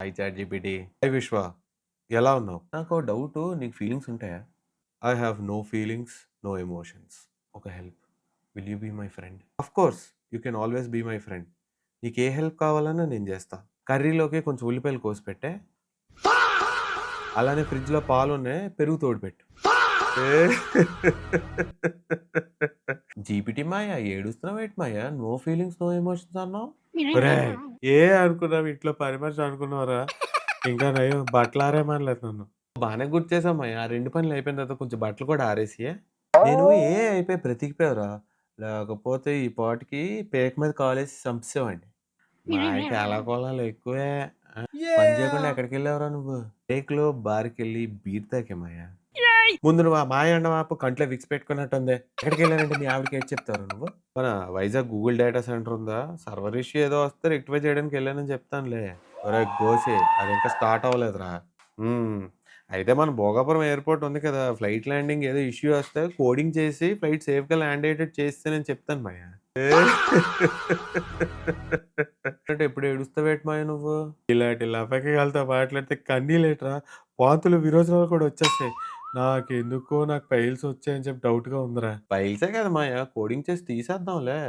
Hi ChatGPT. Hi విశ్వ. ఎలా ఉన్నావు? నాకో డౌటు నీకు ఫీలింగ్స్ ఉంటాయా? I have no feelings, no emotions. ఒక help. Will you be my friend? Of course you can always be my friend. నీకు ఏ హెల్ప్ కావాలన్నా నేను చేస్తా. కర్రీలోకి కొంచెం ఉల్లిపాయలు కోసి పెట్టే. అలానే ఫ్రిడ్జ్‌లో పాలున్నాయి, పెరుగు తోడు పెట్టు. ఏ జీపీటీ మాయ ఏడుస్తున్నావేంటి మాయ? నో ఫీలింగ్స్, నో ఎమోషన్స్ అన్నావు? ఒరేయ్! అనుకున్నావు ఇంట్లో పని మనిషి అనుకున్నావురా? ఇంకా నయం బట్టలారేయమనలేదు నన్ను. బానే గుర్తు చేసావు మాయ. ఆ 2 పనులు అయిపోయిన తర్వాత కొంచెం బట్టలు కూడా ఆరేసియే. నేను అయిపోయి బ్రతికిపోయావురా. లేకపోతే ఈ పాటికి పేక మీద కాలేసి చంపేసేవాడిని. మాయకి అలకోలాలు ఎక్కువే. ఆ! పని చేయకుండా ఎక్కడికెళ్ళావురా నువ్వు? బ్రేక్‌లో బార్‌కెళ్ళి బీర్ తాగా మాయ. ముందు నువ్వు ఆ మాయ అనడం ఆపు. కంట్లో విక్స్ పెట్టుకున్నట్టుంది. ఎక్కడికెళ్ళానంటే మీ ఆవిడకి ఏటి చెప్తావురా నువ్వు? మన వైజాగ్ గూగుల్ డేటా సెంటర్ ఉందా? సర్వర్ ఇష్యూ ఏదో వస్తే రెక్టిఫై చేయడానికి ఎళ్ళానని చెప్తానులే. ఒరేయ్ గోసి అదింకా స్టార్ట్ అవ్వలేదురా. హ్మ్. అయితే మన భోగాపురం ఎయిర్‌పోర్ట్ ఉంది కదా! ఫ్లైట్ ల్యాండింగ్ ఏదో ఇష్యూ వస్తే కోడింగ్ చేసి ఫ్లైట్ సేఫ్‌గా ల్యాండ్ అయ్యేటట్టు చేసేస్తే నేను చెప్తాను మాయ. అంటే ఎప్పుడు ఏడుస్తావేటి మాయ నువ్వు? ఇలాంటి లఫంగిగాలతో మాట్లాడితే కన్నీళ్ళేట్రా, వాంతులు, విరోచనాలు కూడా వచ్చేస్తాయి. నాకు పైల్స్ వచ్చాయని చెప్పి డౌట్‌గా ఉందిరా. పైల్సే కదా మాయ! కోడింగ్ చేసి తీసేద్దాంలే.